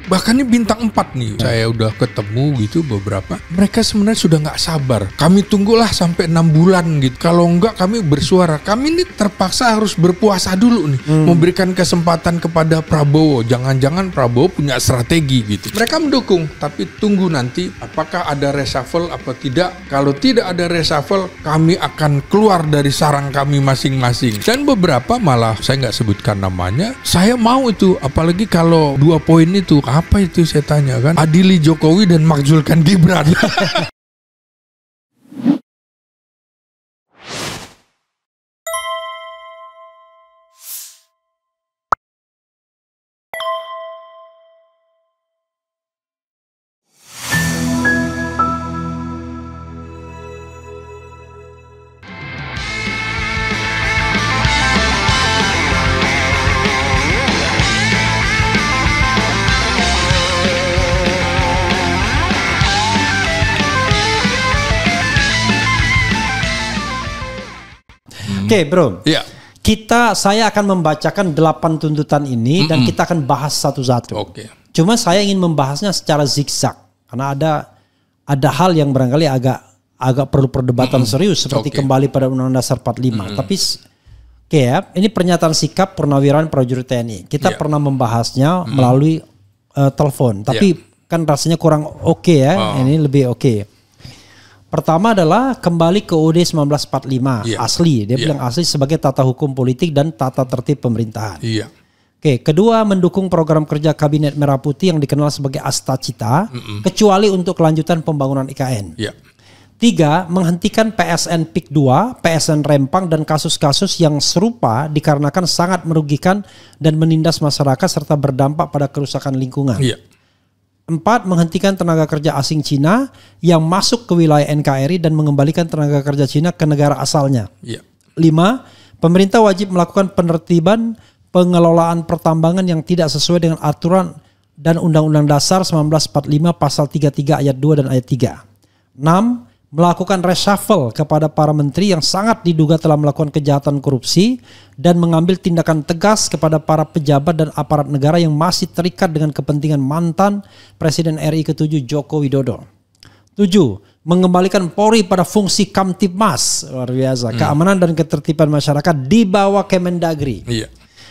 Bahkan ini bintang 4 nih, saya udah ketemu gitu beberapa. Mereka sebenarnya sudah nggak sabar. Kami tunggulah sampai 6 bulan gitu. Kalau enggak kami bersuara. Kami ini terpaksa harus berpuasa dulu nih, memberikan kesempatan kepada Prabowo. Jangan-jangan Prabowo punya strategi gitu. Mereka mendukung, tapi tunggu nanti apakah ada reshuffle apa tidak. Kalau tidak ada reshuffle, kami akan keluar dari sarang kami masing-masing. Dan beberapa malah saya nggak sebutkan namanya. Saya mau itu, apalagi kalau 2 poin itu. Apa itu saya tanya kan? Adili Jokowi dan makzulkan Gibran. Oke, bro. Ya. Saya akan membacakan 8 tuntutan ini dan kita akan bahas satu-satu. Oke. Cuma saya ingin membahasnya secara zigzag karena ada hal yang barangkali agak perlu perdebatan serius seperti kembali pada Undang-Undang Dasar 45. Tapi ya, ini pernyataan sikap purnawirawan prajurit TNI. Kita pernah membahasnya melalui telepon, tapi kan rasanya kurang oke ya. Ini lebih oke. Pertama adalah kembali ke UUD 1945 asli. Dia bilang asli sebagai tata hukum politik dan tata tertib pemerintahan. Oke, kedua mendukung program kerja Kabinet Merah Putih yang dikenal sebagai Astacita, kecuali untuk kelanjutan pembangunan IKN. 3. Menghentikan PSN PIK 2, PSN Rempang dan kasus-kasus yang serupa dikarenakan sangat merugikan dan menindas masyarakat serta berdampak pada kerusakan lingkungan. 4. Menghentikan tenaga kerja asing Cina yang masuk ke wilayah NKRI dan mengembalikan tenaga kerja Cina ke negara asalnya. 5. Pemerintah wajib melakukan penertiban pengelolaan pertambangan yang tidak sesuai dengan aturan dan Undang-Undang Dasar 1945 pasal 33 ayat 2 dan ayat 3. 6. Melakukan reshuffle kepada para menteri yang sangat diduga telah melakukan kejahatan korupsi dan mengambil tindakan tegas kepada para pejabat dan aparat negara yang masih terikat dengan kepentingan mantan Presiden RI ke-7 Joko Widodo. 7. Mengembalikan Polri pada fungsi Kamtibmas, luar biasa, keamanan dan ketertiban masyarakat di bawah Kemendagri.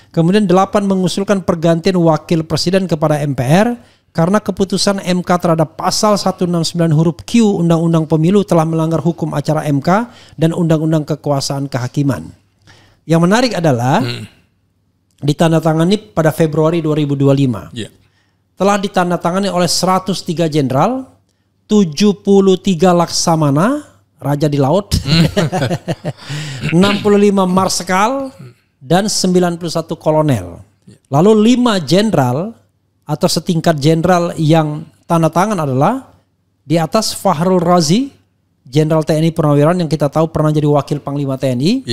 Kemudian 8. Mengusulkan pergantian wakil presiden kepada MPR karena keputusan MK terhadap pasal 169 huruf Q Undang-Undang Pemilu telah melanggar hukum acara MK dan Undang-Undang Kekuasaan Kehakiman. Yang menarik adalah ditandatangani pada Februari 2025. Telah ditandatangani oleh 103 jenderal, 73 laksamana, raja di laut, 65 marsekal, dan 91 kolonel. Lalu 5 jenderal atau setingkat jenderal yang tanda tangan adalah di atas Fahrul Razi, jenderal TNI purnawirawan yang kita tahu pernah jadi wakil Panglima TNI.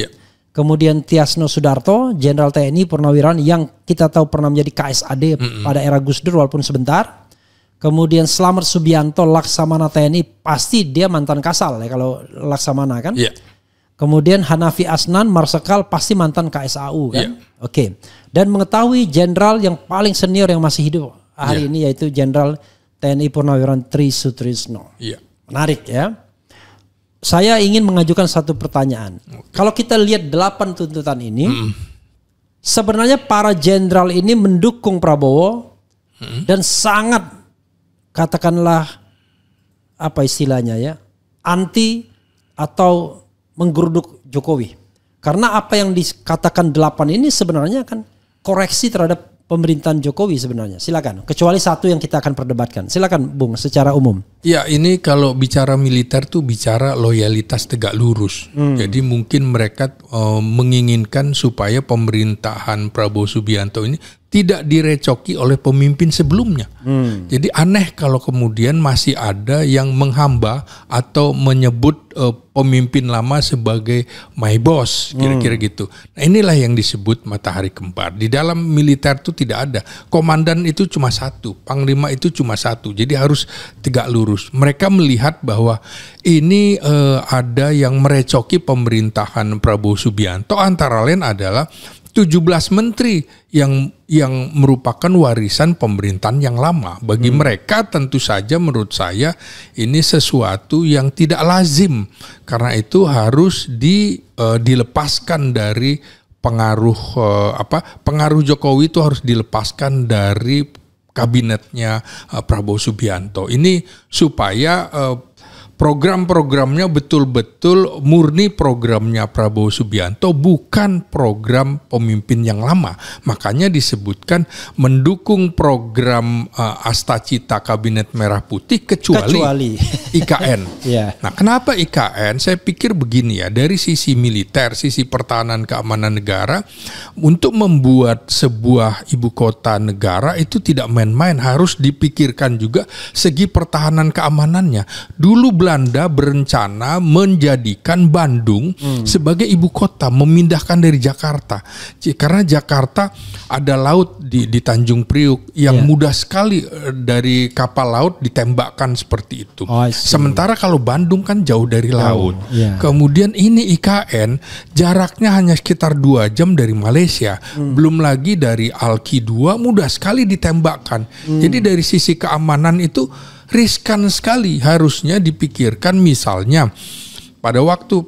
Kemudian Tiasno Sudarto, jenderal TNI purnawirawan yang kita tahu pernah menjadi KSAD pada era Gus Dur walaupun sebentar. Kemudian Slamet Subianto, Laksamana TNI, pasti dia mantan Kasal ya kalau Laksamana kan. Kemudian Hanafi Asnan, Marsekal, pasti mantan KSAU kan. Dan mengetahui jenderal yang paling senior yang masih hidup hari ini yaitu Jenderal TNI Purnawirawan Tri Sutrisno. Menarik ya. Saya ingin mengajukan satu pertanyaan. Kalau kita lihat 8 tuntutan ini, sebenarnya para jenderal ini mendukung Prabowo dan sangat katakanlah apa istilahnya ya, anti atau menggeruduk Jokowi. Karena apa yang dikatakan 8 ini sebenarnya kan koreksi terhadap pemerintahan Jokowi sebenarnya. Silakan. Kecuali satu yang kita akan perdebatkan. Silakan Bung secara umum. Ya ini kalau bicara militer tuh bicara loyalitas tegak lurus. Jadi mungkin mereka menginginkan supaya pemerintahan Prabowo Subianto ini tidak direcoki oleh pemimpin sebelumnya. Jadi aneh kalau kemudian masih ada yang menghamba atau menyebut pemimpin lama sebagai my boss, kira-kira gitu. Nah inilah yang disebut matahari kembar. Di dalam militer itu tidak ada. Komandan itu cuma satu, panglima itu cuma satu. Jadi harus tegak lurus. Mereka melihat bahwa ini ada yang merecoki pemerintahan Prabowo Subianto, antara lain adalah 17 menteri yang yang merupakan warisan pemerintahan yang lama. Bagi mereka tentu saja menurut saya ini sesuatu yang tidak lazim. Karena itu harus dilepaskan dari pengaruh pengaruh Jokowi itu harus dilepaskan dari kabinetnya Prabowo Subianto. Ini supaya program-programnya betul-betul murni programnya Prabowo Subianto, bukan program pemimpin yang lama. Makanya disebutkan mendukung program Astacita Kabinet Merah Putih kecuali IKN. Yeah. Nah, kenapa IKN? Saya pikir begini ya, dari sisi militer, sisi pertahanan keamanan negara, untuk membuat sebuah ibu kota negara itu tidak main-main, harus dipikirkan juga segi pertahanan keamanannya. Dulu Belanda berencana menjadikan Bandung sebagai ibu kota, memindahkan dari Jakarta. Karena Jakarta ada laut di Tanjung Priuk yang mudah sekali dari kapal laut ditembakkan seperti itu. Sementara kalau Bandung kan jauh dari laut. Kemudian ini IKN jaraknya hanya sekitar 2 jam dari Malaysia. Belum lagi dari Alki 2 mudah sekali ditembakkan. Jadi dari sisi keamanan itu riskan sekali. Harusnya dipikirkan misalnya pada waktu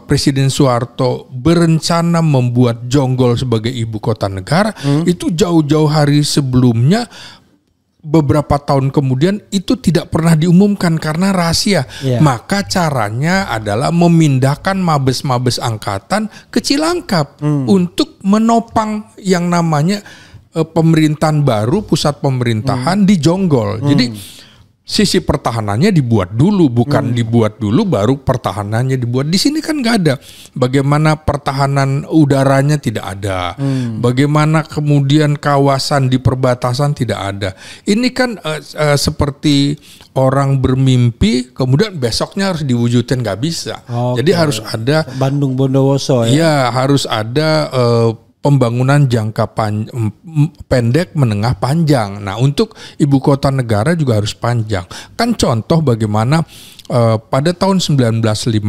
Presiden Soeharto berencana membuat Jonggol sebagai ibu kota negara, itu jauh-jauh hari sebelumnya, beberapa tahun kemudian itu tidak pernah diumumkan karena rahasia. Maka caranya adalah memindahkan mabes-mabes angkatan ke Cilangkap untuk menopang yang namanya pemerintahan baru, pusat pemerintahan di Jonggol. Jadi sisi pertahanannya dibuat dulu, bukan dibuat dulu baru pertahanannya dibuat. Di sini kan nggak ada. Bagaimana pertahanan udaranya tidak ada. Bagaimana kemudian kawasan di perbatasan tidak ada. Ini kan seperti orang bermimpi, kemudian besoknya harus diwujudkan, nggak bisa. Jadi harus ada Bandung Bondowoso ya. Ya, harus ada pembangunan jangka pendek, menengah, panjang. Nah, untuk ibu kota negara juga harus panjang. Kan contoh bagaimana pada tahun 1957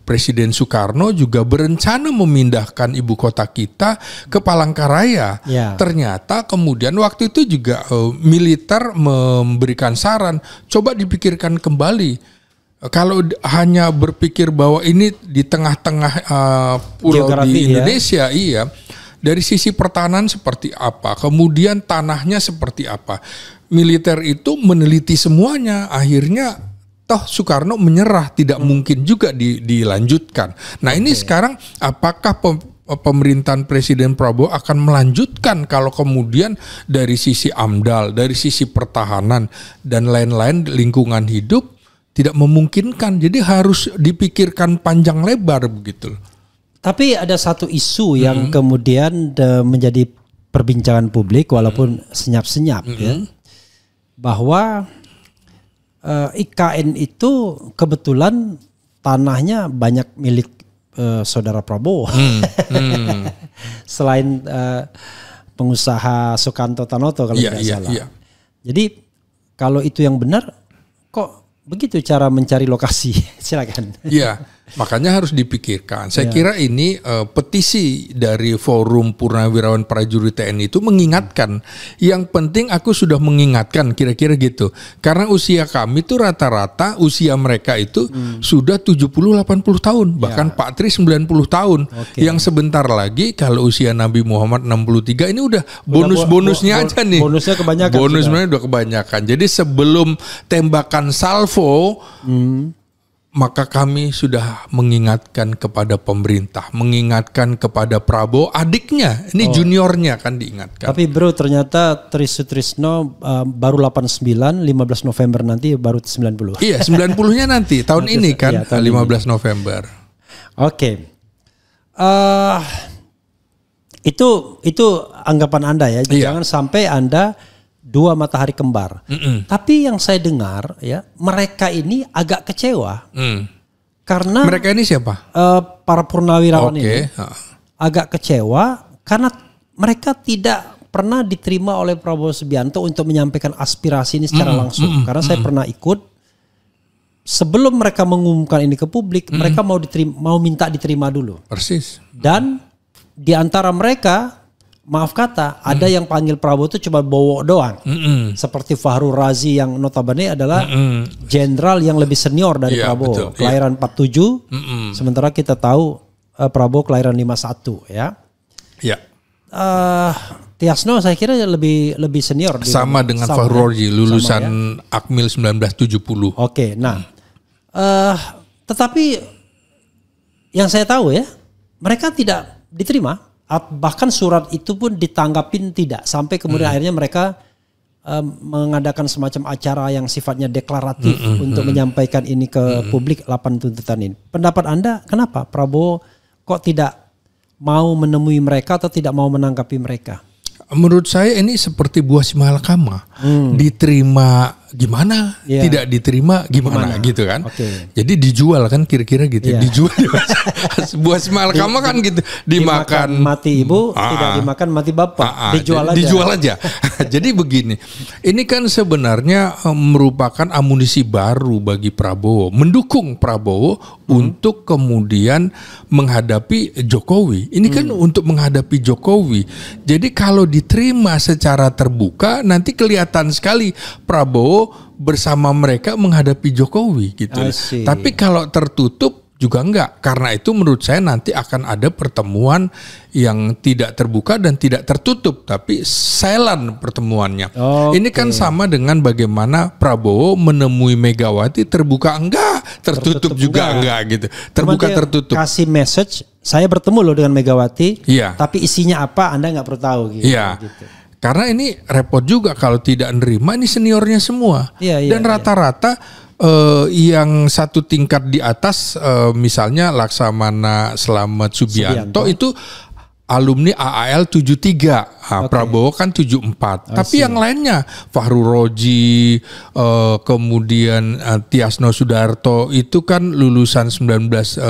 Presiden Soekarno juga berencana memindahkan ibu kota kita ke Palangkaraya. Ternyata kemudian waktu itu juga militer memberikan saran, coba dipikirkan kembali. Kalau hanya berpikir bahwa ini di tengah-tengah pulau geografi di Indonesia, iya. Dari sisi pertahanan seperti apa, kemudian tanahnya seperti apa. Militer itu meneliti semuanya, akhirnya toh Soekarno menyerah, tidak mungkin juga dilanjutkan. Nah ini sekarang apakah pemerintahan Presiden Prabowo akan melanjutkan kalau kemudian dari sisi AMDAL, dari sisi pertahanan dan lain-lain lingkungan hidup tidak memungkinkan, jadi harus dipikirkan panjang lebar begitu. Tapi ada satu isu yang kemudian menjadi perbincangan publik walaupun senyap-senyap ya, bahwa IKN itu kebetulan tanahnya banyak milik saudara Prabowo. Selain pengusaha Sukanto Tanoto kalau tidak salah. Jadi kalau itu yang benar, kok begitu cara mencari lokasi? Silakan. Iya, makanya harus dipikirkan. Saya kira ini petisi dari Forum Purnawirawan Prajurit TNI itu mengingatkan. Yang penting aku sudah mengingatkan, kira-kira gitu. Karena usia kami itu rata-rata usia mereka itu sudah 70-80 tahun. Bahkan Pak Tri 90 tahun. Yang sebentar lagi kalau usia Nabi Muhammad 63 ini udah bonus-bonusnya aja nih. Bonusnya kebanyakan. Bonusnya udah kebanyakan. Jadi sebelum tembakan salvo, maka kami sudah mengingatkan kepada pemerintah, mengingatkan kepada Prabowo, adiknya, ini juniornya kan diingatkan. Tapi bro, ternyata Tri Sutrisno baru 89, 15 November nanti baru 90. Iya, 90-nya nanti, tahun ini kan, tahun 15 ini. November. Itu anggapan Anda ya, jangan sampai Anda dua matahari kembar. Tapi yang saya dengar ya, mereka ini agak kecewa. Karena mereka ini siapa? Para purnawirawan ini agak kecewa karena mereka tidak pernah diterima oleh Prabowo Subianto untuk menyampaikan aspirasi ini secara langsung. Karena saya pernah ikut sebelum mereka mengumumkan ini ke publik, mereka mau minta diterima dulu. Persis. Dan di antara mereka maaf kata, ada yang panggil Prabowo itu cuma Bowo doang. Seperti Fahru Razi yang notabene adalah jenderal yang lebih senior dari Prabowo. Betul, kelahiran 47, sementara kita tahu Prabowo kelahiran 51 ya. Ya. Tiasno saya kira lebih senior. Sama dengan Fahru Razi, lulusan Akmil 1970. Oke, nah. Tetapi yang saya tahu ya, mereka tidak diterima. Bahkan surat itu pun ditanggapin tidak, sampai kemudian akhirnya mereka mengadakan semacam acara yang sifatnya deklaratif untuk menyampaikan ini ke publik, 8 tuntutan ini. Pendapat Anda kenapa Prabowo kok tidak mau menemui mereka atau tidak mau menanggapi mereka? Menurut saya ini seperti buah si malakama, diterima gimana, tidak diterima gimana gitu kan. Jadi dijual kan kira-kira gitu, dijual. Buah si malakama kan gitu, dimakan mati ibu, tidak dimakan mati bapak, dijual aja. Jadi begini, ini kan sebenarnya merupakan amunisi baru bagi Prabowo, mendukung Prabowo untuk kemudian menghadapi Jokowi. Ini kan untuk menghadapi Jokowi. Jadi kalau diterima secara terbuka, nanti kelihatan sekali Prabowo bersama mereka menghadapi Jokowi gitu. Tapi kalau tertutup juga enggak. Karena itu menurut saya nanti akan ada pertemuan yang tidak terbuka dan tidak tertutup, tapi silent pertemuannya. Ini kan sama dengan bagaimana Prabowo menemui Megawati, terbuka enggak, tertutup juga enggak gitu. Terbuka tertutup. Kasih message, saya bertemu loh dengan Megawati, tapi isinya apa Anda nggak perlu tahu gitu. Gitu. Karena ini repot juga kalau tidak nerima, ini seniornya semua. Dan rata-rata yang satu tingkat di atas, misalnya Laksamana Slamet Subianto itu alumni AAL 73, Prabowo kan 74. Tapi yang lainnya Fahru Roji, kemudian Tiasno Sudarto itu kan lulusan 1970,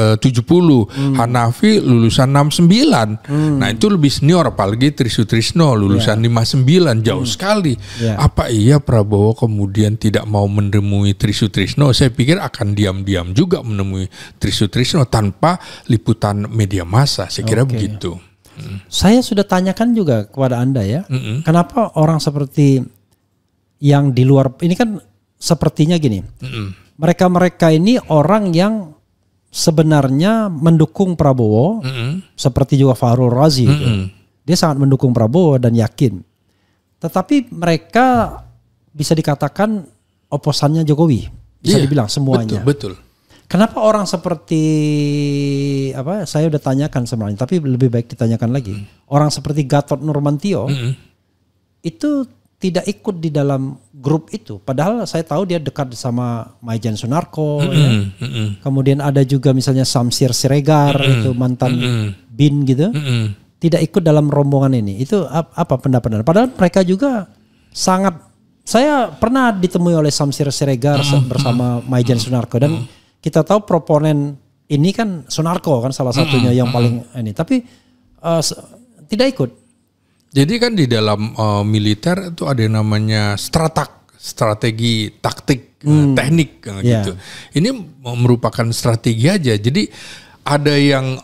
Hanafi lulusan 69. Nah itu lebih senior, apalagi Trisutrisno lulusan 59, jauh sekali. Apa iya Prabowo kemudian tidak mau menemui Trisutrisno? Saya pikir akan diam-diam juga menemui Trisutrisno tanpa liputan media massa. Saya kira begitu. Saya sudah tanyakan juga kepada Anda ya, kenapa orang seperti yang di luar ini kan sepertinya gini, mereka ini orang yang sebenarnya mendukung Prabowo, seperti juga Fahru Razi, dia sangat mendukung Prabowo dan yakin, tetapi mereka bisa dikatakan oposannya Jokowi, bisa dibilang semuanya. Betul. Kenapa orang seperti saya udah tanyakan sebenarnya, tapi lebih baik ditanyakan lagi. Orang seperti Gatot Nurmantio itu tidak ikut di dalam grup itu. Padahal saya tahu dia dekat sama Maijen Sunarko. Kemudian ada juga misalnya Samsir Siregar, itu mantan BIN gitu. Tidak ikut dalam rombongan ini. Itu apa pendapat Anda? Padahal mereka juga sangat. Saya pernah ditemui oleh Samsir Siregar bersama Maijen Sunarko, dan kita tahu proponen ini kan Sunarko kan salah satunya yang paling ini, tapi tidak ikut. Jadi kan di dalam militer itu ada yang namanya strategi taktik, teknik gitu. Ini merupakan strategi aja. Jadi ada yang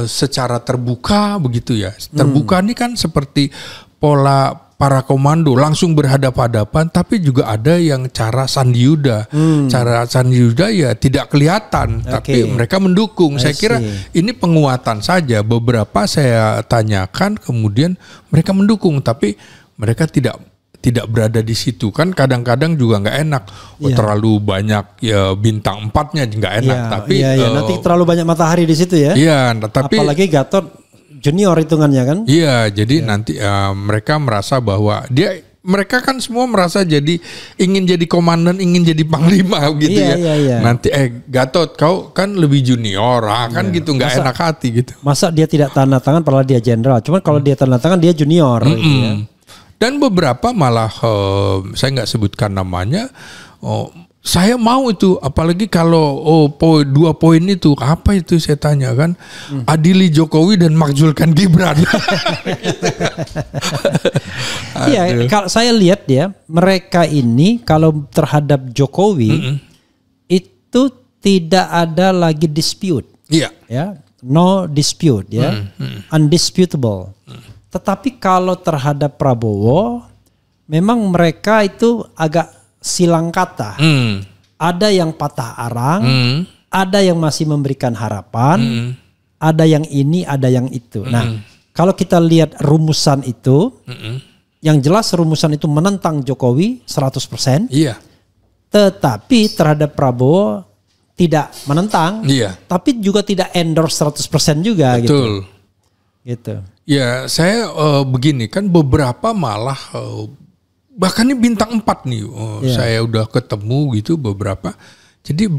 secara terbuka begitu ya. Terbuka ini kan seperti pola para komando langsung berhadapan-hadapan, tapi juga ada yang cara Sandiuda. Cara Sandiuda ya tidak kelihatan, tapi mereka mendukung. Saya kira ini penguatan saja. Beberapa saya tanyakan kemudian mereka mendukung, tapi mereka tidak berada di situ. Kan kadang-kadang juga nggak enak. Terlalu banyak ya bintang 4-nya nggak enak. Tapi nanti terlalu banyak matahari di situ ya. Tapi apalagi Gatot junior hitungannya kan? Jadi nanti mereka merasa bahwa mereka kan semua merasa ingin jadi komandan, ingin jadi panglima gitu ya. Nanti Gatot kau kan lebih junior, kan gitu, nggak enak hati gitu. Masa dia tidak tanda tangan padahal dia jenderal? Cuman kalau dia tanda tangan dia junior. Gitu ya. Dan beberapa malah saya nggak sebutkan namanya. Saya mau itu, apalagi kalau 2 poin itu apa itu saya tanya kan, adili Jokowi dan makzulkan Gibran. Iya, kalau saya lihat ya, mereka ini kalau terhadap Jokowi itu tidak ada lagi dispute. Ya, no dispute ya, undisputable. Tetapi kalau terhadap Prabowo, memang mereka itu agak silang kata. Ada yang patah arang, ada yang masih memberikan harapan, ada yang ini, ada yang itu. Nah, kalau kita lihat rumusan itu, yang jelas rumusan itu menentang Jokowi 100%. Iya. Tetapi terhadap Prabowo tidak menentang, tapi juga tidak endorse 100% juga. Betul. Gitu. Ya, saya begini kan, beberapa malah bahkan ini bintang 4 nih. Saya udah ketemu gitu beberapa. Jadi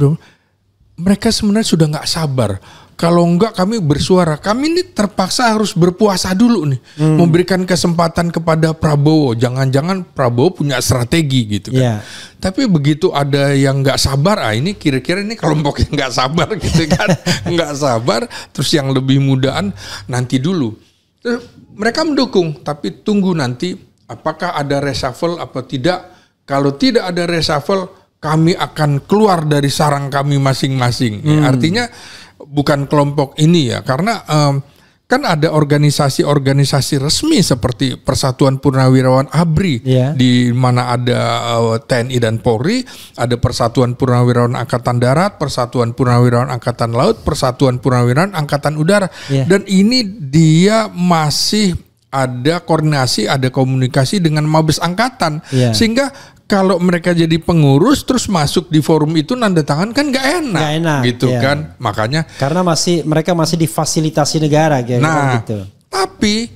mereka sebenarnya sudah nggak sabar. Kalau enggak kami bersuara. Kami ini terpaksa harus berpuasa dulu nih. Memberikan kesempatan kepada Prabowo. Jangan-jangan Prabowo punya strategi gitu kan. Tapi begitu ada yang nggak sabar, ini kira-kira ini kelompok yang nggak sabar gitu kan. Nggak sabar. Terus yang lebih mudaan nanti dulu. Terus mereka mendukung. Tapi tunggu nanti apakah ada reshuffle apa tidak. Kalau tidak ada reshuffle, kami akan keluar dari sarang kami masing-masing. Artinya bukan kelompok ini ya, karena kan ada organisasi-organisasi resmi seperti Persatuan Purnawirawan ABRI, di mana ada TNI dan Polri, ada Persatuan Purnawirawan Angkatan Darat, Persatuan Purnawirawan Angkatan Laut, Persatuan Purnawirawan Angkatan Udara, dan ini dia masih ada koordinasi, ada komunikasi dengan Mabes Angkatan, sehingga kalau mereka jadi pengurus terus masuk di forum itu nanda tangan kan nggak enak gitu kan, makanya karena mereka masih difasilitasi negara gitu. Nah, tapi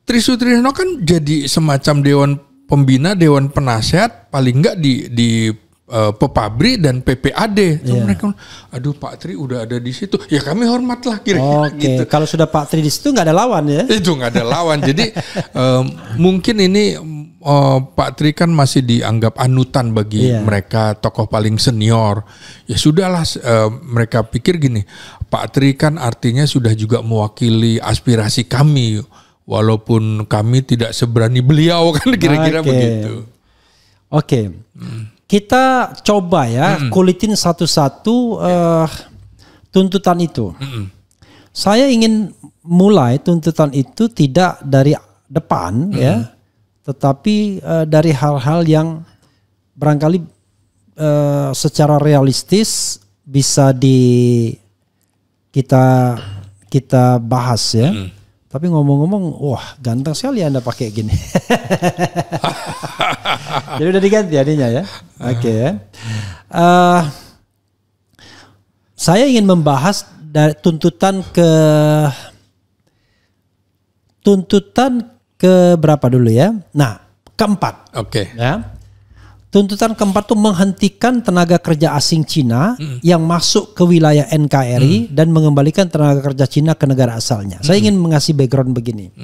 Tri Sutrisno kan jadi semacam dewan pembina, dewan penasehat paling nggak di Pepabri dan PPAD. Mereka, aduh Pak Tri udah ada di situ, ya kami hormatlah kira-kira gitu. Kalau sudah Pak Tri di situ nggak ada lawan ya? Itu nggak ada lawan. Jadi mungkin ini Pak Tri kan masih dianggap anutan bagi mereka, tokoh paling senior. Ya sudahlah, mereka pikir gini, Pak Tri kan artinya sudah juga mewakili aspirasi kami, walaupun kami tidak seberani beliau kan, kira-kira begitu. Kita coba ya kulitin satu-satu tuntutan itu. Saya ingin mulai tuntutan itu tidak dari depan ya, tetapi dari hal-hal yang barangkali secara realistis bisa kita bahas ya. Tapi ngomong-ngomong, wah ganteng sekali Anda pakai gini. Jadi udah diganti adanya ya. Saya ingin membahas dari tuntutan ke berapa dulu ya? Nah, keempat. Ya. Tuntutan keempat itu menghentikan tenaga kerja asing Cina yang masuk ke wilayah NKRI dan mengembalikan tenaga kerja Cina ke negara asalnya. Saya ingin mengasih background begini.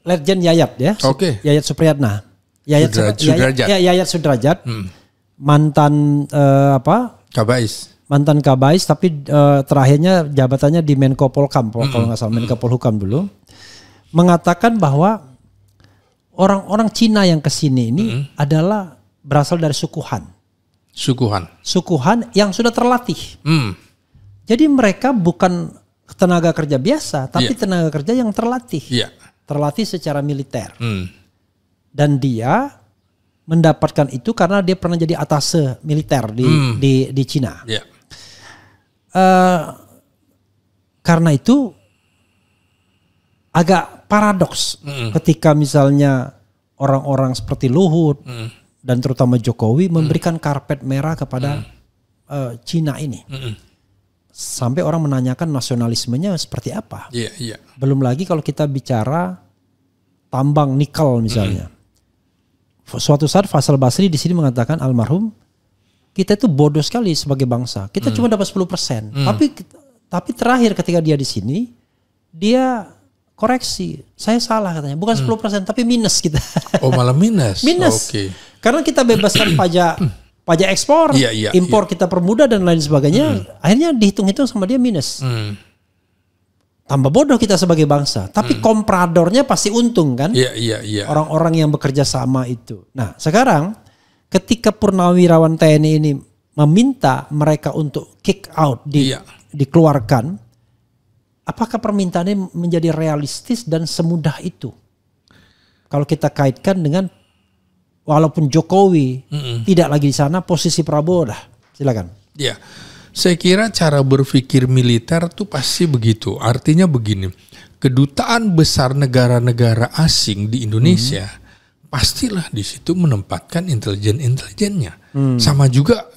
Letjen Yayat ya, Yayat Supriyatna, Yayat Sudrajat, mantan mantan Kabais, tapi terakhirnya jabatannya di Menko Polhukam, kalau nggak salah Menko Polhukam dulu, mengatakan bahwa orang-orang Cina yang kesini ini adalah berasal dari sukuhan yang sudah terlatih. Jadi mereka bukan tenaga kerja biasa, tapi tenaga kerja yang terlatih, terlatih secara militer. Dan dia mendapatkan itu karena dia pernah jadi atase militer di Cina. Karena itu agak paradoks ketika misalnya orang-orang seperti Luhut dan terutama Jokowi memberikan karpet merah kepada Cina ini. Sampai orang menanyakan nasionalismenya seperti apa. Belum lagi kalau kita bicara tambang nikel misalnya. Suatu saat Faisal Basri di sini mengatakan, almarhum, kita itu bodoh sekali sebagai bangsa. Kita cuma dapat 10%. Tapi terakhir ketika dia di sini, dia koreksi, saya salah katanya, bukan 10% tapi minus kita. Oh malah minus. Minus. Karena kita bebaskan pajak ekspor, impor kita permudah dan lain sebagainya. Akhirnya dihitung-hitung sama dia minus. Tambah bodoh kita sebagai bangsa. Tapi kompradornya pasti untung kan? Orang-orang yang bekerja sama itu. Nah sekarang ketika Purnawirawan TNI ini meminta mereka untuk kick out, dikeluarkan, apakah permintaannya menjadi realistis dan semudah itu? Kalau kita kaitkan dengan walaupun Jokowi tidak lagi di sana, posisi Prabowo dah. Silakan. Ya, saya kira cara berpikir militer tuh pasti begitu. Artinya begini, kedutaan besar negara-negara asing di Indonesia pastilah di situ menempatkan intelijen-intelijennya. Sama juga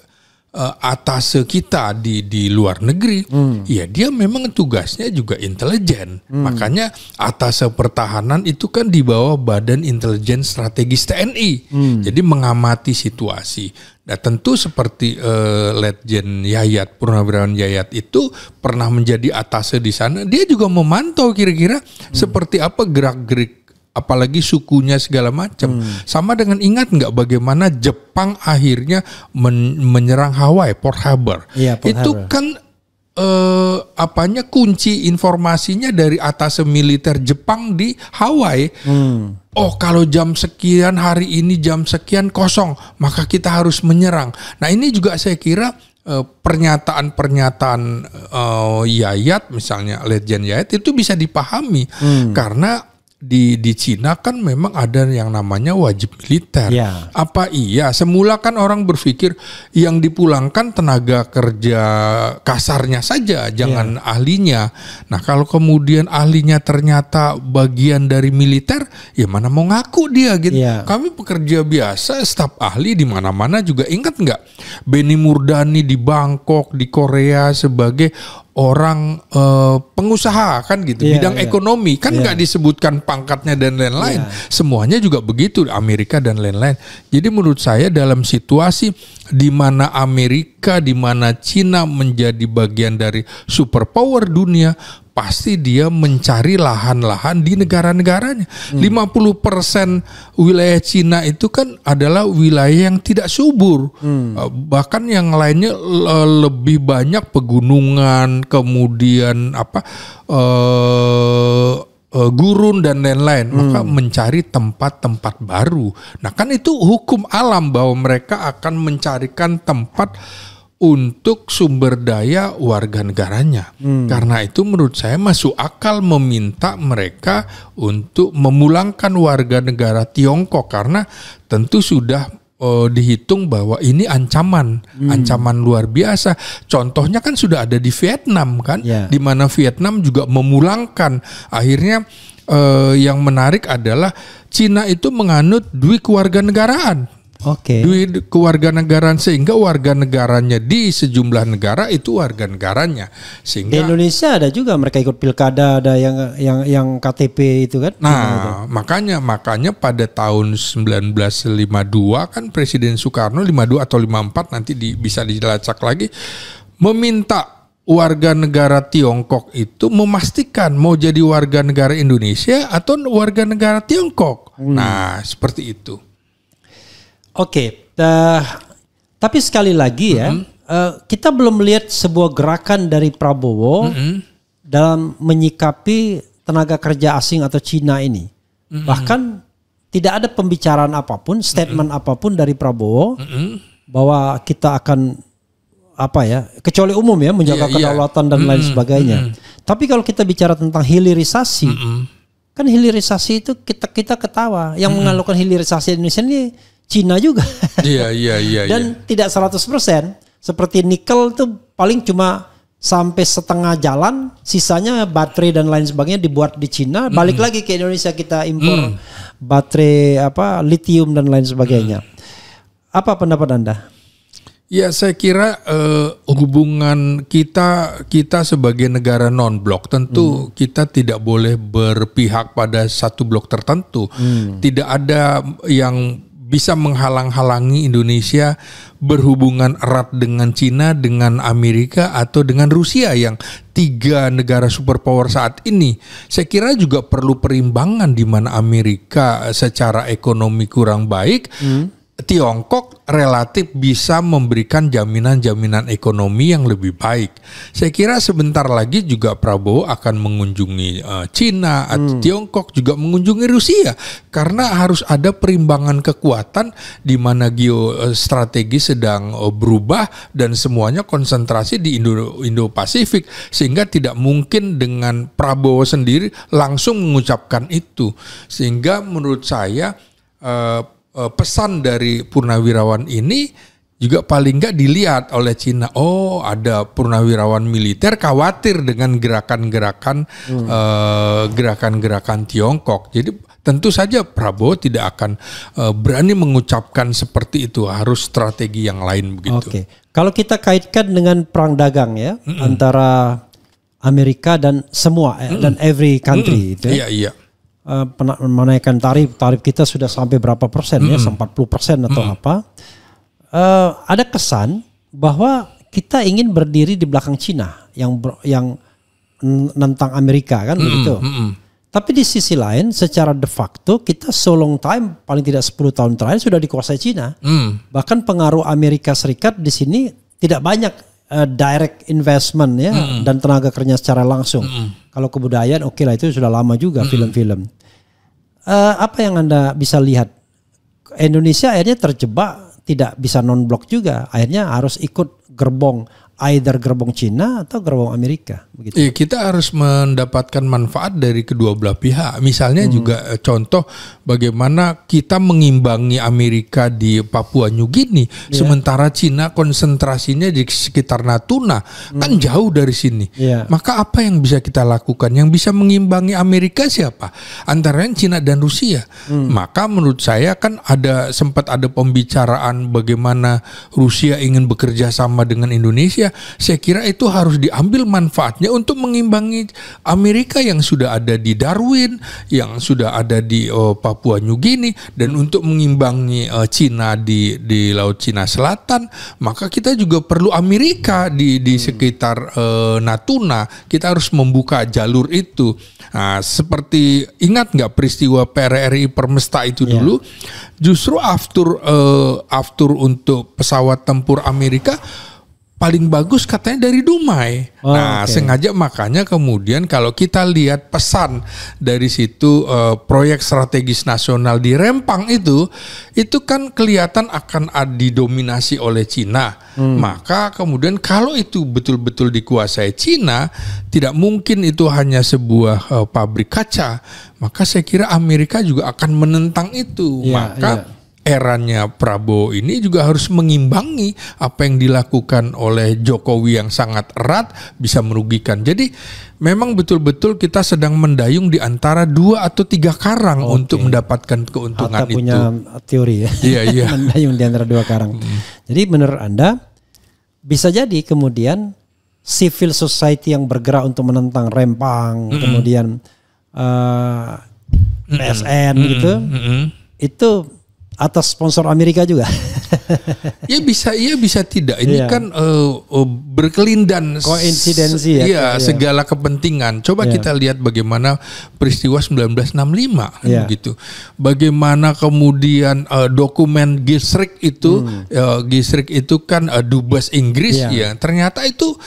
atase kita di luar negeri, ya dia memang tugasnya juga intelijen. Makanya atase pertahanan itu kan di bawah Badan Intelijen Strategis TNI. Jadi mengamati situasi. Nah tentu seperti Letjen Yayat, Purnawirawan Yayat itu pernah menjadi atase di sana. Dia juga memantau kira-kira seperti apa gerak-gerik apalagi sukunya segala macam. Sama dengan ingat nggak bagaimana Jepang akhirnya menyerang Hawaii, Pearl Harbor. Iya, Pearl Itu Harbor. kan kunci informasinya dari atase militer Jepang di Hawaii. Oh kalau jam sekian hari ini jam sekian kosong, maka kita harus menyerang. Nah ini juga saya kira pernyataan-pernyataan Yayat misalnya Letjen Yayat itu bisa dipahami karena di Cina kan memang ada yang namanya wajib militer. Ya. Apa iya? Semula kan orang berpikir yang dipulangkan tenaga kerja kasarnya saja, jangan ahlinya. Nah kalau kemudian ahlinya ternyata bagian dari militer, ya mana mau ngaku dia gitu. Ya. Kami pekerja biasa, staf ahli di mana-mana juga. Ingat nggak Benny Murdani di Bangkok, di Korea sebagai orang pengusaha kan gitu, bidang ekonomi kan nggak disebutkan pangkatnya dan lain-lain. Semuanya juga begitu, Amerika dan lain-lain. Jadi menurut saya dalam situasi di mana Amerika, di mana Cina menjadi bagian dari superpower dunia, pasti dia mencari lahan-lahan di negara-negaranya. 50% wilayah Cina itu kan adalah wilayah yang tidak subur. Bahkan yang lainnya lebih banyak pegunungan, kemudian gurun dan lain-lain. Maka mencari tempat-tempat baru. Nah kan itu hukum alam bahwa mereka akan mencarikan tempat untuk sumber daya warga negaranya. Karena itu menurut saya masuk akal meminta mereka untuk memulangkan warga negara Tiongkok karena tentu sudah dihitung bahwa ini ancaman luar biasa. Contohnya kan sudah ada di Vietnam kan, di mana Vietnam juga memulangkan. Akhirnya yang menarik adalah Cina itu menganut dui kewarganegaraan. Dui kewarganegaraan sehingga warga negaranya di sejumlah negara itu warga negaranya. Sehingga di Indonesia ada juga mereka ikut pilkada, ada yang KTP itu kan. Nah, makanya pada tahun 1952 kan Presiden Soekarno 52 atau 54 nanti bisa dilacak lagi meminta warga negara Tiongkok itu memastikan mau jadi warga negara Indonesia atau warga negara Tiongkok. Nah, seperti itu. Oke, tapi sekali lagi ya, kita belum melihat sebuah gerakan dari Prabowo dalam menyikapi tenaga kerja asing atau Cina ini. Bahkan tidak ada pembicaraan apapun, statement apapun dari Prabowo bahwa kita akan kecuali umum ya menjaga kedaulatan dan lain sebagainya. Tapi kalau kita bicara tentang hilirisasi, kan hilirisasi itu kita ketawa. Yang mengalukan hilirisasi Indonesia ini Cina juga. Iya. Dan tidak 100%. Seperti nikel tuh paling cuma sampai setengah jalan, sisanya baterai dan lain sebagainya dibuat di Cina, balik lagi ke Indonesia kita impor baterai lithium dan lain sebagainya. Apa pendapat Anda? Ya saya kira hubungan kita sebagai negara non-blok tentu kita tidak boleh berpihak pada satu blok tertentu. Tidak ada yang bisa menghalang-halangi Indonesia berhubungan erat dengan Cina, dengan Amerika atau dengan Rusia yang 3 negara superpower saat ini. Saya kira juga perlu perimbangan di mana Amerika secara ekonomi kurang baik. Tiongkok relatif bisa memberikan jaminan-jaminan ekonomi yang lebih baik. Saya kira sebentar lagi juga Prabowo akan mengunjungi Cina atau Tiongkok, juga mengunjungi Rusia, karena harus ada perimbangan kekuatan di mana geostrategi sedang berubah dan semuanya konsentrasi di Indo-Pasifik, sehingga tidak mungkin dengan Prabowo sendiri langsung mengucapkan itu. Sehingga menurut saya pesan dari purnawirawan ini juga paling nggak dilihat oleh Cina. Oh, ada purnawirawan militer khawatir dengan gerakan-gerakan Tiongkok. Jadi tentu saja Prabowo tidak akan berani mengucapkan seperti itu. Harus strategi yang lain begitu. Oke. Kalau kita kaitkan dengan perang dagang ya antara Amerika dan semua dan every country itu. Iya, iya. Menaikkan tarif kita sudah sampai berapa persen ya, 40% atau apa. Ada kesan bahwa kita ingin berdiri di belakang Cina yang nentang Amerika kan begitu. Tapi di sisi lain secara de facto kita so long time, paling tidak 10 tahun terakhir sudah dikuasai Cina. Bahkan pengaruh Amerika Serikat di sini tidak banyak direct investment ya dan tenaga kerja secara langsung. Kalau kebudayaan oke lah, itu sudah lama juga film-film. Apa yang Anda bisa lihat? Indonesia akhirnya terjebak, tidak bisa non-blok juga. Akhirnya harus ikut gerbong, either gerbong Cina atau gerbong Amerika. Begitu. Iya, kita harus mendapatkan manfaat dari kedua belah pihak. Misalnya juga contoh bagaimana kita mengimbangi Amerika di Papua New Guinea, sementara Cina konsentrasinya di sekitar Natuna, kan jauh dari sini. Maka apa yang bisa kita lakukan? Yang bisa mengimbangi Amerika siapa? Antara Cina dan Rusia. Maka menurut saya kan sempat ada pembicaraan bagaimana Rusia ingin bekerja sama dengan Indonesia. Saya kira itu harus diambil manfaatnya untuk mengimbangi Amerika yang sudah ada di Darwin, yang sudah ada di Papua New Guinea, dan untuk mengimbangi Cina di Laut Cina Selatan. Maka kita juga perlu Amerika di sekitar Natuna. Kita harus membuka jalur itu. Nah, seperti ingat nggak peristiwa PRRI Permesta itu dulu? Justru aftur untuk pesawat tempur Amerika paling bagus katanya dari Dumai. Sengaja makanya kemudian kalau kita lihat pesan dari situ proyek strategis nasional di Rempang itu kan kelihatan akan didominasi oleh Cina. Maka kemudian kalau itu betul-betul dikuasai Cina, tidak mungkin itu hanya sebuah pabrik kaca. Maka saya kira Amerika juga akan menentang itu. Eranya Prabowo ini juga harus mengimbangi apa yang dilakukan oleh Jokowi yang sangat erat, bisa merugikan. Jadi memang betul-betul kita sedang mendayung di antara 2 atau 3 karang untuk mendapatkan keuntungan itu. Punya teori ya. Iya. Mendayung di antara 2 karang. Jadi menurut Anda bisa jadi kemudian civil society yang bergerak untuk menentang Rempang, kemudian PSN gitu, itu atas sponsor Amerika juga. Ya bisa tidak. Ini kan berkelindan koinsidensi segala kepentingan. Coba kita lihat bagaimana peristiwa 1965 gitu. Bagaimana kemudian dokumen Gilstrike itu kan dubes Inggris ternyata itu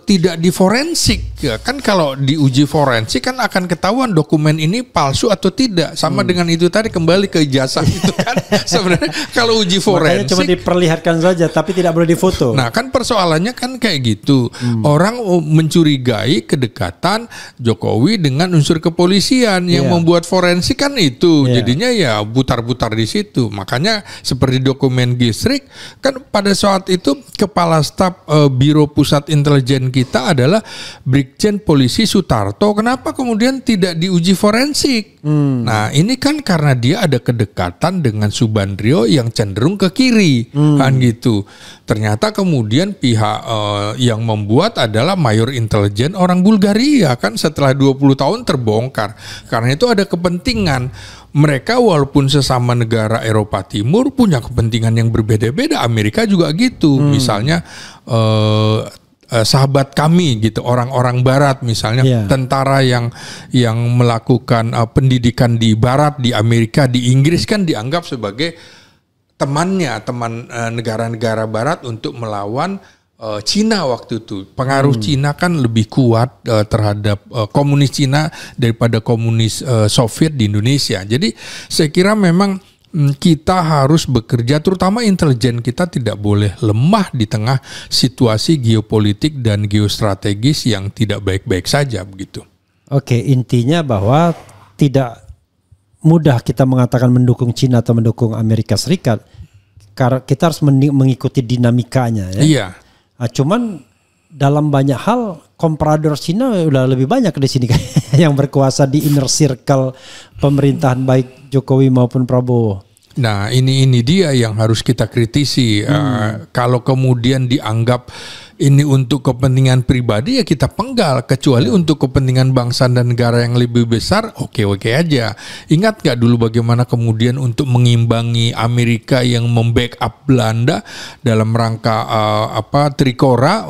tidak diforensik ya. Kan kalau diuji forensik kan akan ketahuan dokumen ini palsu atau tidak. Sama dengan itu tadi, kembali ke ijazah itu kan. Sebenarnya kalau uji forensik makanya cuma diperlihatkan saja tapi tidak boleh difoto. Nah kan persoalannya kan kayak gitu. Orang mencurigai kedekatan Jokowi dengan unsur kepolisian yang membuat forensik kan itu. Jadinya ya butar-butar di situ. Makanya seperti dokumen Gilstrike kan pada saat itu Kepala Staf Biro Pusat Intelijen kita adalah Brigjen Polisi Sutarto. Kenapa kemudian tidak diuji forensik? Nah ini kan karena dia ada kedekatan dengan Subandrio yang cenderung ke kiri, kan gitu. Ternyata kemudian pihak yang membuat adalah mayor intelijen orang Bulgaria, kan setelah 20 tahun terbongkar. Karena itu ada kepentingan. Mereka walaupun sesama negara Eropa Timur punya kepentingan yang berbeda-beda. Amerika juga gitu. Misalnya sahabat kami gitu, orang-orang barat misalnya, tentara yang melakukan pendidikan di barat, di Amerika, di Inggris kan dianggap sebagai teman negara-negara Barat untuk melawan Cina waktu itu. Pengaruh Cina kan lebih kuat terhadap komunis Cina daripada komunis Soviet di Indonesia. Jadi saya kira memang kita harus bekerja, terutama intelijen kita tidak boleh lemah di tengah situasi geopolitik dan geostrategis yang tidak baik-baik saja begitu. Oke, intinya bahwa tidak mudah kita mengatakan mendukung Cina atau mendukung Amerika Serikat, karena kita harus mengikuti dinamikanya ya. Iya. Nah, cuman dalam banyak hal komprador Cina udah lebih banyak di sini yang berkuasa di inner circle pemerintahan baik Jokowi maupun Prabowo. Nah, ini dia yang harus kita kritisi. Kalau kemudian dianggap ini untuk kepentingan pribadi ya kita penggal, kecuali untuk kepentingan bangsa dan negara yang lebih besar, oke aja. Ingat gak dulu bagaimana kemudian untuk mengimbangi Amerika yang membackup Belanda dalam rangka Trikora,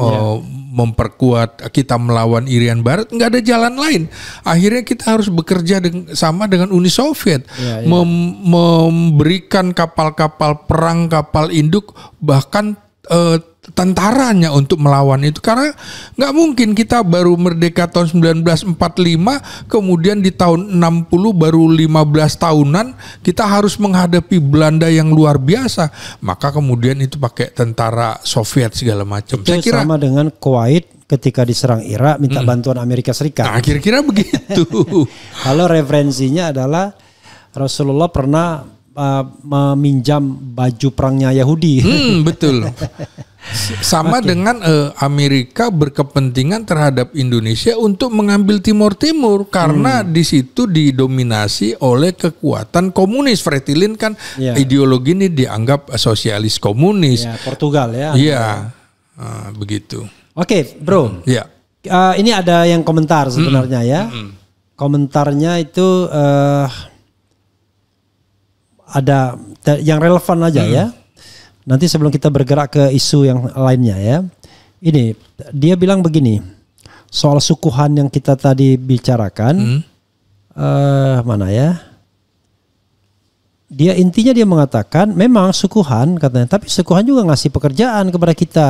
memperkuat kita melawan Irian Barat, nggak ada jalan lain. Akhirnya kita harus bekerja sama dengan Uni Soviet, memberikan kapal-kapal perang, kapal induk, bahkan tentaranya untuk melawan itu, karena nggak mungkin kita baru merdeka tahun 1945 kemudian di tahun 60 baru 15 tahunan kita harus menghadapi Belanda yang luar biasa, maka kemudian itu pakai tentara Soviet segala macam. Saya kira sama dengan Kuwait ketika diserang Irak minta bantuan Amerika Serikat. Nah, kira-kira begitu. Kalau referensinya adalah Rasulullah pernah meminjam baju perangnya Yahudi. Betul. Sama dengan Amerika berkepentingan terhadap Indonesia untuk mengambil Timur Timur karena di situ didominasi oleh kekuatan komunis. Fretilin kan ideologi ini dianggap sosialis komunis. Portugal ya. Iya, begitu. Oke, bro. Ya. Ini ada yang komentar sebenarnya ya. Komentarnya itu ada yang relevan aja ya. Nanti sebelum kita bergerak ke isu yang lainnya ya. Ini dia bilang begini. Soal sukuhan yang kita tadi bicarakan. Mana ya? Intinya dia mengatakan memang sukuhan katanya, tapi sukuhan juga ngasih pekerjaan kepada kita.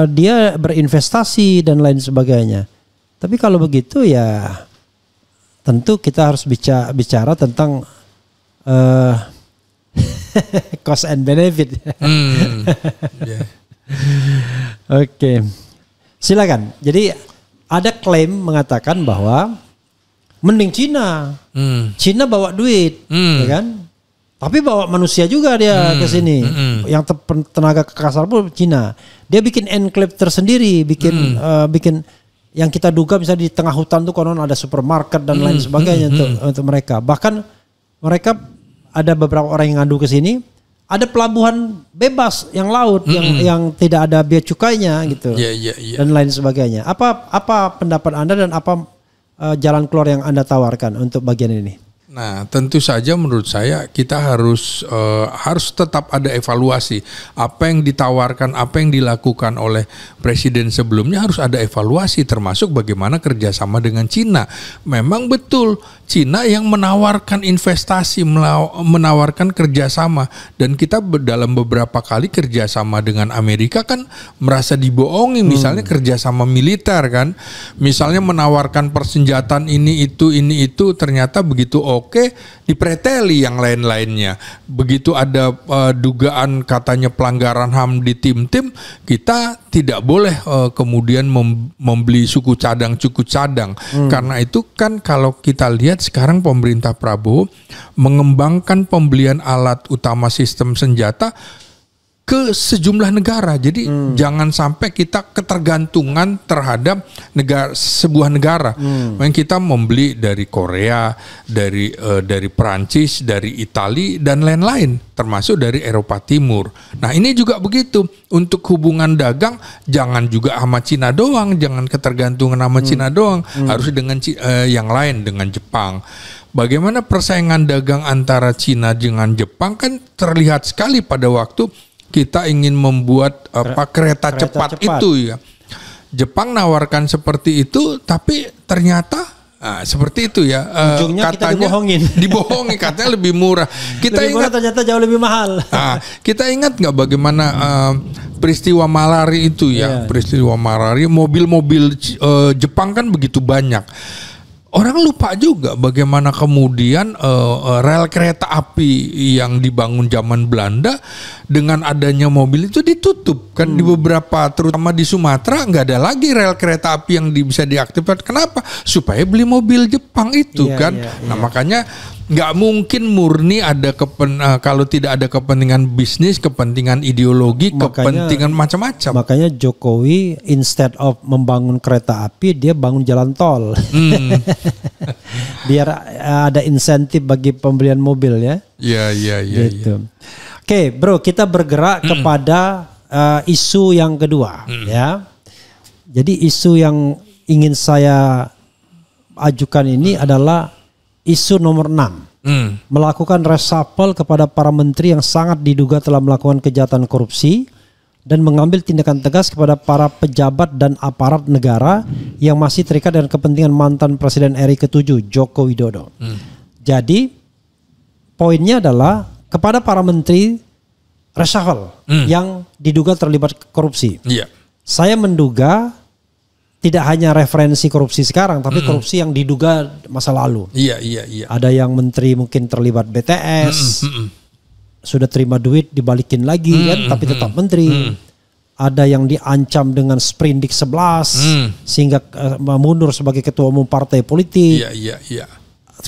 Dia berinvestasi dan lain sebagainya. Tapi kalau begitu ya tentu kita harus bicara tentang cost and benefit. Oke. Silakan. Jadi ada klaim mengatakan bahwa mending Cina. Cina bawa duit, ya kan? Tapi bawa manusia juga dia ke sini. Yang tenaga kasar pun Cina. Dia bikin enclave tersendiri, bikin yang kita duga misalnya di tengah hutan tuh konon ada supermarket dan lain sebagainya untuk mereka. Bahkan mereka ada beberapa orang yang ngadu ke sini, ada pelabuhan bebas yang laut yang tidak ada bea cukainya gitu. Dan lain sebagainya. Apa pendapat Anda dan apa jalan keluar yang Anda tawarkan untuk bagian ini? Nah, tentu saja menurut saya kita harus tetap ada evaluasi. Apa yang ditawarkan, apa yang dilakukan oleh presiden sebelumnya harus ada evaluasi, termasuk bagaimana kerjasama dengan Cina. Memang betul Cina yang menawarkan investasi, menawarkan kerjasama, dan kita dalam beberapa kali kerjasama dengan Amerika kan merasa dibohongi. Misalnya kerjasama militer kan, misalnya menawarkan persenjataan ini itu ternyata begitu oke, dipreteli yang lain-lainnya. Begitu ada dugaan katanya pelanggaran HAM di tim-tim, kita tidak boleh kemudian membeli suku cadang. Karena itu kan kalau kita lihat sekarang pemerintah Prabowo mengembangkan pembelian alat utama sistem senjata ke sejumlah negara. Jadi jangan sampai kita ketergantungan terhadap sebuah negara. Kita membeli dari Korea, dari Perancis, dari Italia dan lain-lain, termasuk dari Eropa Timur. Nah, ini juga begitu. Untuk hubungan dagang jangan juga sama Cina doang, jangan ketergantungan sama Cina doang, harus dengan yang lain, dengan Jepang. Bagaimana persaingan dagang antara Cina dengan Jepang kan terlihat sekali pada waktu kita ingin membuat kereta cepat itu ya. Jepang nawarkan seperti itu, tapi ternyata Nah, seperti itu ya. Ujungnya kita dibohongin. Dibohongi, katanya lebih murah. Kita lebih murah, ternyata jauh lebih mahal. Kita ingat nggak bagaimana peristiwa Malari itu ya? Peristiwa Malari, mobil-mobil Jepang kan begitu banyak. Orang lupa juga bagaimana kemudian rel kereta api yang dibangun zaman Belanda dengan adanya mobil itu ditutup kan di beberapa, terutama di Sumatera nggak ada lagi rel kereta api yang bisa diaktifkan. Kenapa? Supaya beli mobil Jepang itu kan. Nah makanya nggak mungkin murni ada kalau tidak ada kepentingan bisnis, kepentingan ideologi, kepentingan macam-macam. Makanya Jokowi instead of membangun kereta api, dia bangun jalan tol. Biar ada insentif bagi pembelian mobil ya. Iya. Gitu. Oke, bro, kita bergerak kepada isu yang kedua ya. Jadi isu yang ingin saya ajukan ini adalah isu nomor 6. Melakukan reshuffle kepada para menteri yang sangat diduga telah melakukan kejahatan korupsi dan mengambil tindakan tegas kepada para pejabat dan aparat negara yang masih terikat dengan kepentingan mantan Presiden RI ke-7 Joko Widodo. Jadi poinnya adalah kepada para menteri reshuffle yang diduga terlibat korupsi. Saya menduga tidak hanya referensi korupsi sekarang, tapi korupsi yang diduga masa lalu. Iya. Ada yang menteri mungkin terlibat BTS, sudah terima duit dibalikin lagi kan, tapi tetap menteri. Ada yang diancam dengan Sprindik 11 sehingga mundur sebagai ketua umum partai politik. Iya.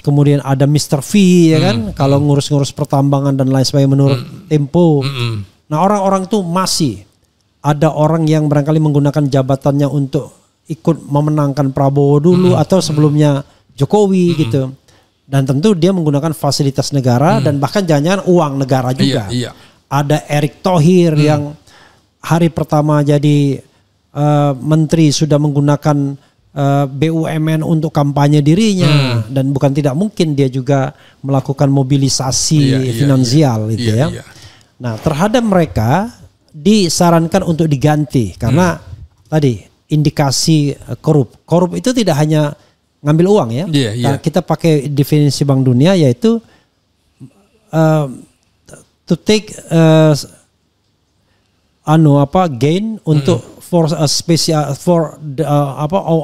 Kemudian ada Mr. V ya kan, kalau ngurus-ngurus pertambangan dan lain sebagainya menurut Tempo. Nah orang-orang itu masih ada orang yang barangkali menggunakan jabatannya untuk ikut memenangkan Prabowo dulu atau sebelumnya Jokowi gitu. Dan tentu dia menggunakan fasilitas negara dan bahkan jangan-jangan uang negara juga. Ada Erick Thohir yang hari pertama jadi menteri sudah menggunakan BUMN untuk kampanye dirinya dan bukan tidak mungkin dia juga melakukan mobilisasi finansial gitu ya. Nah, terhadap mereka disarankan untuk diganti karena tadi indikasi korup itu tidak hanya ngambil uang ya. Kita pakai definisi Bank Dunia yaitu to take gain untuk for a special for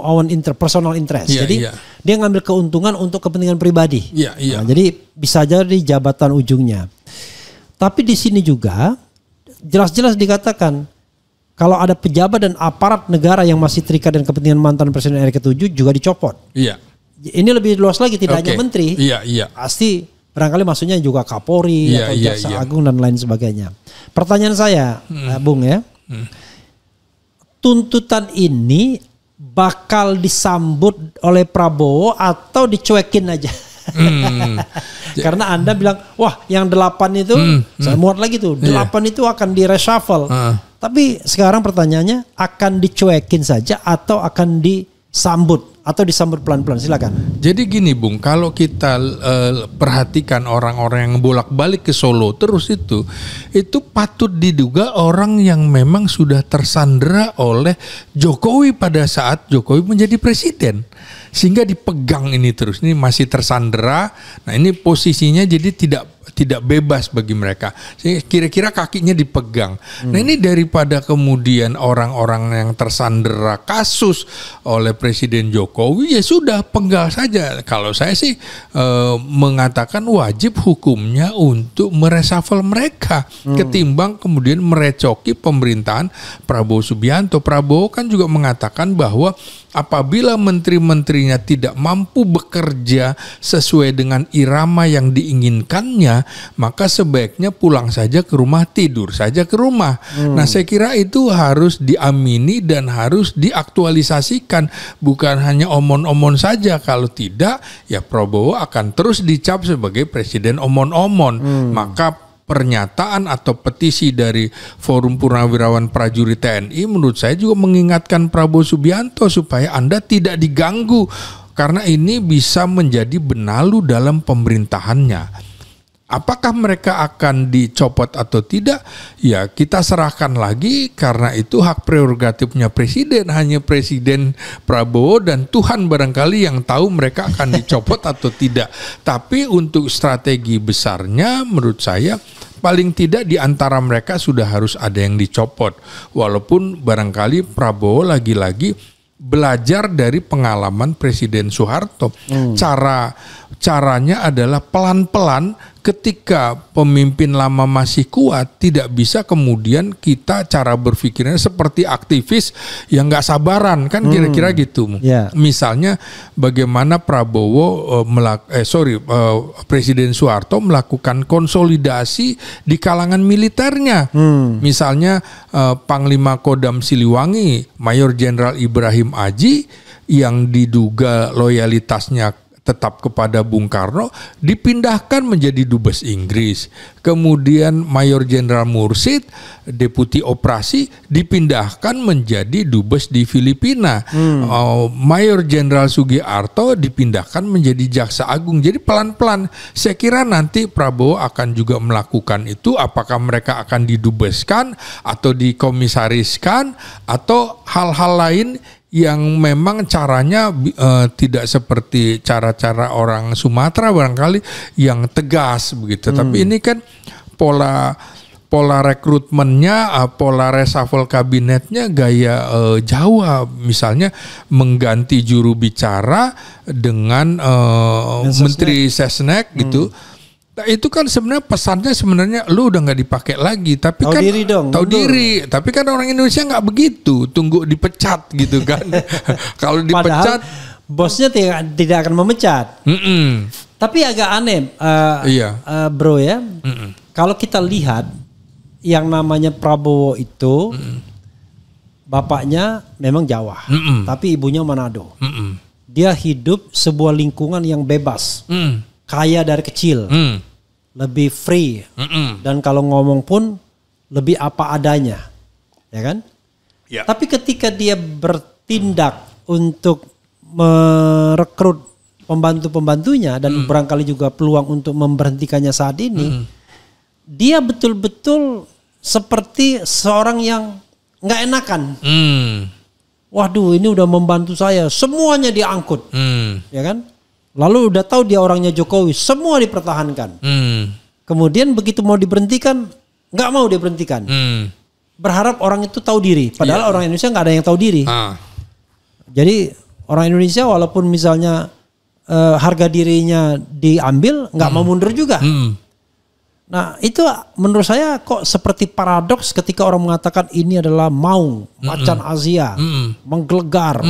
own personal interest. Jadi dia ngambil keuntungan untuk kepentingan pribadi. Nah, jadi bisa jadi jabatan ujungnya. Tapi di sini juga jelas-jelas dikatakan kalau ada pejabat dan aparat negara yang masih terikat dengan kepentingan mantan Presiden RI ke-7 juga dicopot. Ini lebih luas lagi, tidak hanya menteri. Pasti barangkali maksudnya juga Kapolri atau Jaksa Agung dan lain sebagainya. Pertanyaan saya, Bung ya. Tuntutan ini bakal disambut oleh Prabowo atau dicuekin aja? Karena Anda bilang, wah yang 8 itu, saya muat lagi tuh, 8 itu akan di reshuffle. Tapi sekarang pertanyaannya, akan dicuekin saja atau akan disambut? Atau disambut pelan-pelan, silakan. Jadi gini Bung, kalau kita perhatikan orang-orang yang bolak-balik ke Solo terus itu patut diduga orang yang memang sudah tersandera oleh Jokowi pada saat Jokowi menjadi presiden. Sehingga dipegang ini terus, ini masih tersandera. Nah ini posisinya jadi tidak bebas bagi mereka. Kira-kira kakinya dipegang. Nah ini daripada kemudian orang-orang yang tersandera kasus oleh Presiden Jokowi, ya sudah penggal saja. Kalau saya sih mengatakan wajib hukumnya untuk mereshuffle mereka ketimbang kemudian merecoki pemerintahan Prabowo Subianto. Prabowo kan juga mengatakan bahwa apabila menteri-menterinya tidak mampu bekerja sesuai dengan irama yang diinginkannya, maka sebaiknya pulang saja ke rumah, tidur saja ke rumah. Nah saya kira itu harus diamini dan harus diaktualisasikan, bukan hanya omon-omon saja. Kalau tidak, ya Prabowo akan terus dicap sebagai presiden omon-omon. Maka pernyataan atau petisi dari Forum Purnawirawan Prajurit TNI menurut saya juga mengingatkan Prabowo Subianto supaya Anda tidak diganggu karena ini bisa menjadi benalu dalam pemerintahannya. Apakah mereka akan dicopot atau tidak? Ya kita serahkan lagi, karena itu hak prerogatifnya presiden. Hanya Presiden Prabowo dan Tuhan barangkali yang tahu mereka akan dicopot atau tidak. Tapi untuk strategi besarnya menurut saya paling tidak di antara mereka sudah harus ada yang dicopot. Walaupun barangkali Prabowo lagi-lagi belajar dari pengalaman Presiden Soeharto. Caranya adalah pelan-pelan. Ketika pemimpin lama masih kuat, tidak bisa kemudian kita cara berpikirnya seperti aktivis yang nggak sabaran, kan kira-kira gitu. Misalnya bagaimana Prabowo Presiden Soeharto melakukan konsolidasi di kalangan militernya. Misalnya Panglima Kodam Siliwangi Mayor Jenderal Ibrahim Aji yang diduga loyalitasnya tetap kepada Bung Karno dipindahkan menjadi dubes Inggris. Kemudian Mayor Jenderal Mursid, Deputi Operasi, dipindahkan menjadi dubes di Filipina. Mayor Jenderal Sugiarto dipindahkan menjadi Jaksa Agung. Jadi pelan-pelan saya kira nanti Prabowo akan juga melakukan itu. Apakah mereka akan didubeskan atau dikomisariskan atau hal-hal lain yang memang caranya tidak seperti cara-cara orang Sumatera barangkali yang tegas begitu. Tapi ini kan pola rekrutmennya, pola reshuffle kabinetnya gaya Jawa, misalnya mengganti juru bicara dengan Menteri Sesnek gitu. Nah, itu kan sebenarnya pesannya sebenarnya lu udah nggak dipakai lagi, tapi tahu kan diri dong, tahu diri. Tapi kan orang Indonesia nggak begitu, tunggu dipecat gitu kan. Kalau dipecat, bosnya tidak akan memecat. Tapi agak aneh, bro ya. Kalau kita lihat yang namanya Prabowo itu, bapaknya memang Jawa, tapi ibunya Manado. Dia hidup sebuah lingkungan yang bebas, kaya dari kecil. Lebih free, dan kalau ngomong pun lebih apa adanya, ya kan? Tapi ketika dia bertindak untuk merekrut pembantu-pembantunya dan barangkali juga peluang untuk memberhentikannya saat ini, dia betul-betul seperti seorang yang nggak enakan. Waduh, ini udah membantu saya, semuanya diangkut, ya kan? Lalu udah tahu dia orangnya Jokowi, semua dipertahankan. Kemudian begitu mau diberhentikan, nggak mau diberhentikan. Berharap orang itu tahu diri, padahal orang Indonesia nggak ada yang tahu diri. Jadi orang Indonesia walaupun misalnya harga dirinya diambil, nggak mau mundur juga. Nah itu menurut saya kok seperti paradoks ketika orang mengatakan ini adalah maung, macan Asia, menggelegar,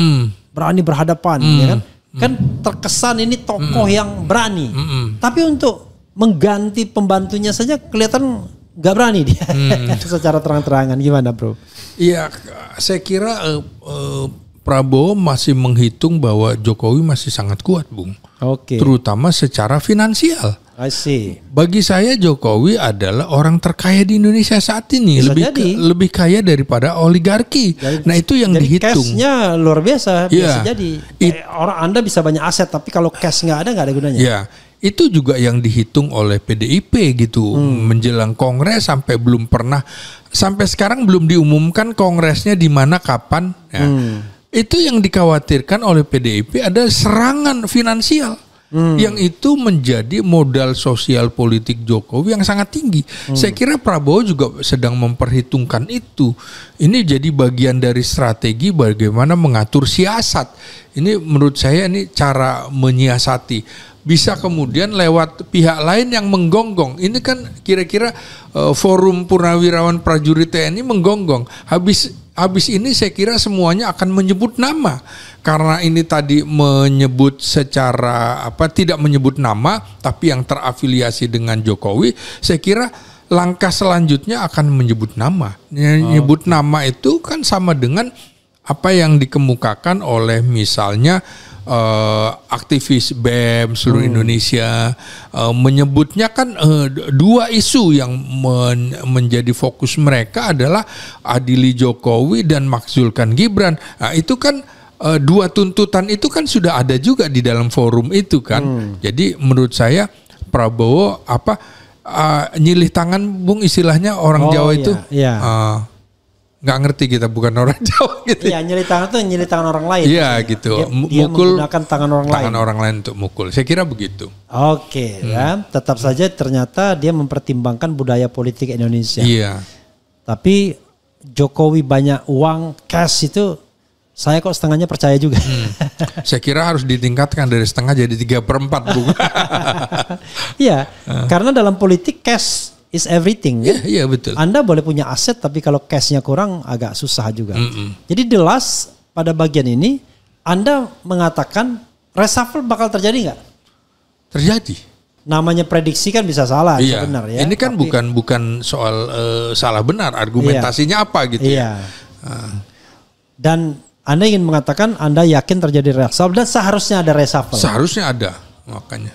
berani berhadapan, ya kan? Kan terkesan ini tokoh yang berani, tapi untuk mengganti pembantunya saja kelihatan nggak berani dia. Secara terang-terangan gimana bro? Iya, saya kira Prabowo masih menghitung bahwa Jokowi masih sangat kuat, Bung. Terutama secara finansial. I see. Bagi saya Jokowi adalah orang terkaya di Indonesia saat ini, lebih kaya daripada oligarki. Nah itu yang dihitung. Cashnya luar biasa, bisa jadi. Orang Anda bisa banyak aset, tapi kalau cash nggak ada gunanya. Ya, itu juga yang dihitung oleh PDIP gitu. Menjelang Kongres sampai sekarang belum diumumkan Kongresnya di mana kapan. Ya. Itu yang dikhawatirkan oleh PDIP ada serangan finansial. Yang itu menjadi modal sosial politik Jokowi yang sangat tinggi. Saya kira Prabowo juga sedang memperhitungkan itu. Ini jadi bagian dari strategi bagaimana mengatur siasat. Ini menurut saya ini cara menyiasati. Bisa kemudian lewat pihak lain yang menggonggong. Ini kan kira-kira forum Purnawirawan Prajurit TNI menggonggong. Habis ini saya kira semuanya akan menyebut nama. Karena ini tadi menyebut secara tidak menyebut nama, tapi yang terafiliasi dengan Jokowi, saya kira langkah selanjutnya akan menyebut nama. Menyebut nama itu kan sama dengan apa yang dikemukakan oleh misalnya aktivis BEM seluruh Indonesia, menyebutnya kan dua isu yang menjadi fokus mereka adalah adili Jokowi dan makzulkan Gibran. Nah itu kan dua tuntutan itu kan sudah ada juga di dalam forum itu kan. Jadi menurut saya Prabowo nyilih tangan, Bung, istilahnya orang Jawa itu. Iya. Nggak ngerti kita, bukan orang Jawa gitu. Iya, nyilih tangan tuh nyilih tangan orang lain. Iya gitu. Dia mukul menggunakan tangan orang lain untuk mukul. Saya kira begitu. Oke, ya. Tetap saja ternyata dia mempertimbangkan budaya politik Indonesia. Iya. Tapi Jokowi banyak uang cash itu, saya kok setengahnya percaya juga. Saya kira harus ditingkatkan dari setengah jadi 3/4, Bung. Iya, karena dalam politik cash is everything. Iya, betul. Anda boleh punya aset, tapi kalau cashnya kurang agak susah juga. Jadi the last pada bagian ini, Anda mengatakan reshuffle bakal terjadi nggak? Terjadi. Namanya prediksi kan bisa salah, Iya. benar ya. Ini kan bukan soal salah benar, argumentasinya apa gitu. Iya. Dan Anda ingin mengatakan Anda yakin terjadi reshuffle dan seharusnya ada reshuffle. Seharusnya ada, makanya.